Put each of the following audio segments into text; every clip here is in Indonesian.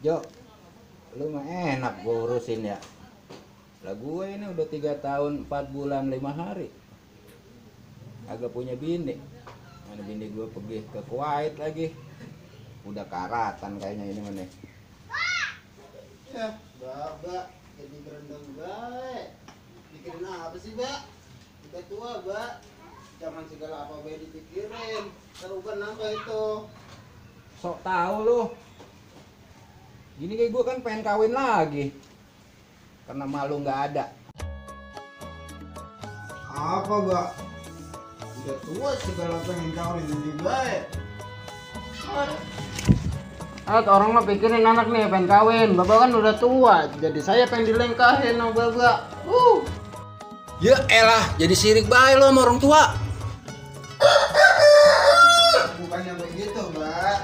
Jo, lu mah enak gue urusin ya. Lah gue ini udah 3 tahun 4 bulan 5 hari agak punya bini. Mana bini gue pergi ke Kuwait lagi. Udah karatan kayaknya ini mana. Ya, Mbak, jadi berendam baik. Pikirin apa sih, Mbak? Udah tua, Mbak. Jangan segala apa baik dipikirin. Teruban nambah itu. Sok tahu lu. Gini kayak gue kan pengen kawin lagi. Karena malu nggak ada. Apa, Mbak? Udah tua segala pengen kawin lebih baik. Orang mah pikirin anak nih pengen kawin. Bapak kan udah tua, jadi saya pengen dilengkahin sama Bapak. Ya elah, jadi sirik bae lo sama orang tua. Bukannya begitu, Mbak.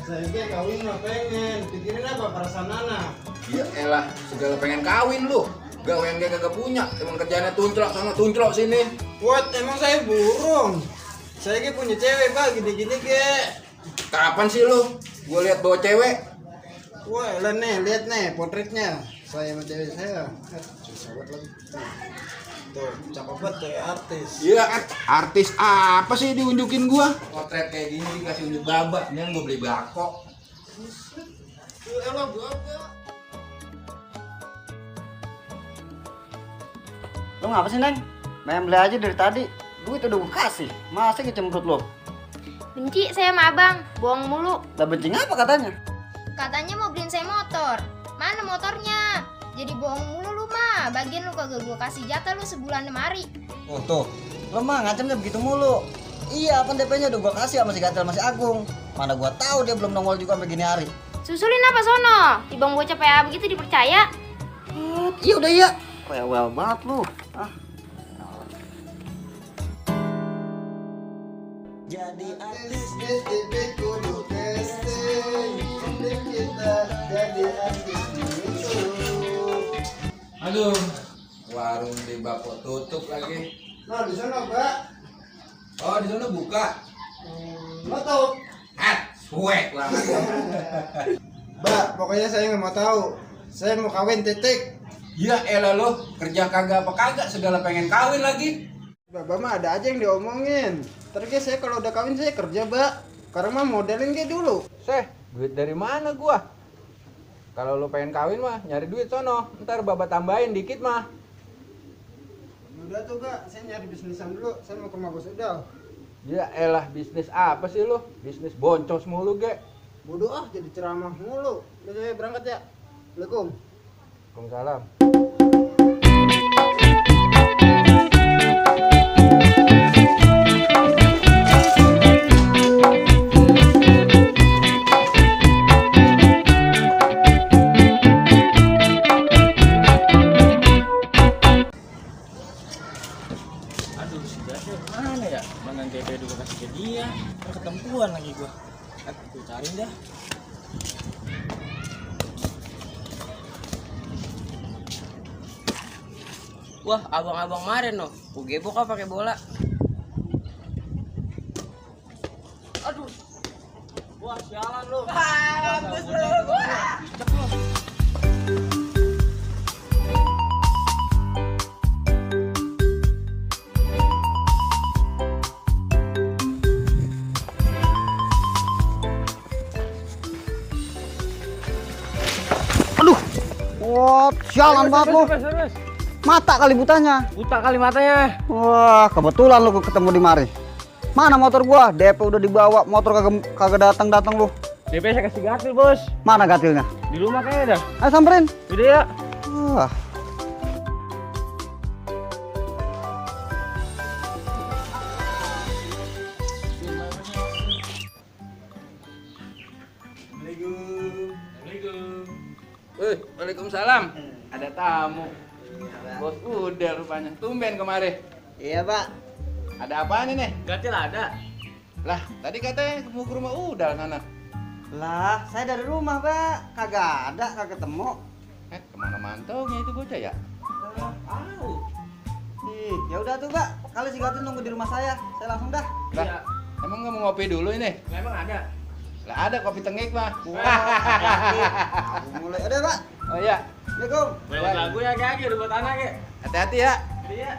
Saya kayak kawin mah pengen. Pikirin apa perasaan anak? Ya elah, segala pengen kawin lu. Gawean kayak kagak punya, emang kerjanya tunclok sana tunclok sini. What? Emang saya burung? Saya kayak punya cewek, Pak. Gini-gini kayak. Kapan sih lu? Gue lihat bawa cewek. Wah, lah nih, lihat nih potretnya. Saya sama cewek saya. Susah banget lagi. Tuh, cakep banget kayak artis. Iya, artis apa sih diunjukin gua? Potret kayak gini dikasih unjuk babak, ini gua beli bako. Elah, Bapak. Lo ngapa sih, Neng? Main beli aja dari tadi. Duit udah gue kasih. Masa ngecemberut lo? Benci saya sama abang, bohong mulu. Lah benci apa katanya? Katanya mau beliin saya motor. Mana motornya? Jadi bohong mulu lu mah. Bagian lu kagak gua kasih jatah lu sebulan lemari. Oh tuh, lo mah ngacemnya begitu mulu. Iya, apa DP-nya udah gue kasih sama si Gatel masih Agung. Mana gue tahu dia belum nongol juga sampai gini hari. Susulin apa sono? Tibang bocah PA begitu dipercaya. Iya udah iya. Well banget lu. Jadi Artis STP kudu testing. Tim kita jadi artis YouTube. Aduh, warung di bako tutup lagi. Nah, di sana, Pak. Oh, di sana buka. Mau tahu? Suek lah. Mbak, pokoknya saya nggak mau tahu. Saya mau kawin titik. Ya elah lo, kerja kagak apa kagak segala pengen kawin lagi. Bapak mah ada aja yang diomongin. Terus saya kalau udah kawin saya kerja, Mbak. Karena mah modelin kayak dulu. Duit dari mana gua? Kalau lo pengen kawin mah nyari duit sono, ntar bapak tambahin dikit mah. Udah tuh, Mbak. Saya nyari bisnisan dulu. Saya mau ke Mabos Udal. Ya elah, bisnis apa sih lo? Bisnis boncos mulu ge. Bodoh ah, jadi ceramah mulu. Udah saya berangkat ya. Assalamualaikum. Waalaikumsalam. Aduh, si Gatel mana ya? Mana DP udah kasih ke dia? Kan ketempuan lagi gua. Gue cariin dah. Wah, abang-abang kemarin no. Gebok apa pakai bola? Aduh. Wah, sialan lu. Mampus lu. Cek lu. Wah, sialan banget lu. Mata kali butanya. Buta kali matanya. Wah, kebetulan lu ketemu di mari. Mana motor gua? DP udah dibawa, motor kagak datang lu. DP saya kasih Gatil, Bos. Mana gatilnya? Di rumah kayaknya dah. Ayo samperin. Udah ya. Wah. Waalaikumsalam. Ada tamu. Bos udah rupanya. Tumben kemari. Iya, Pak. Ada apaan ini? Gatil ada. Lah, tadi katanya mau ke rumah Udal sana. Lah, saya dari rumah, Pak. Kagak ada, kagak ketemu. Kemana mantaunya itu bocah ya? Tahu. Ih, ya udah tuh, Pak. Kali si Gatil nunggu di rumah saya langsung dah. Lah, emang nggak mau ngopi dulu ini? Memang ada. Lah ada kopi tengik mah. Aku mulai. Udah, Pak. Oh iya. Assalamualaikum. Banyak lagu ya, Kak, udah buat anak ya. Hati-hati ya. Iya.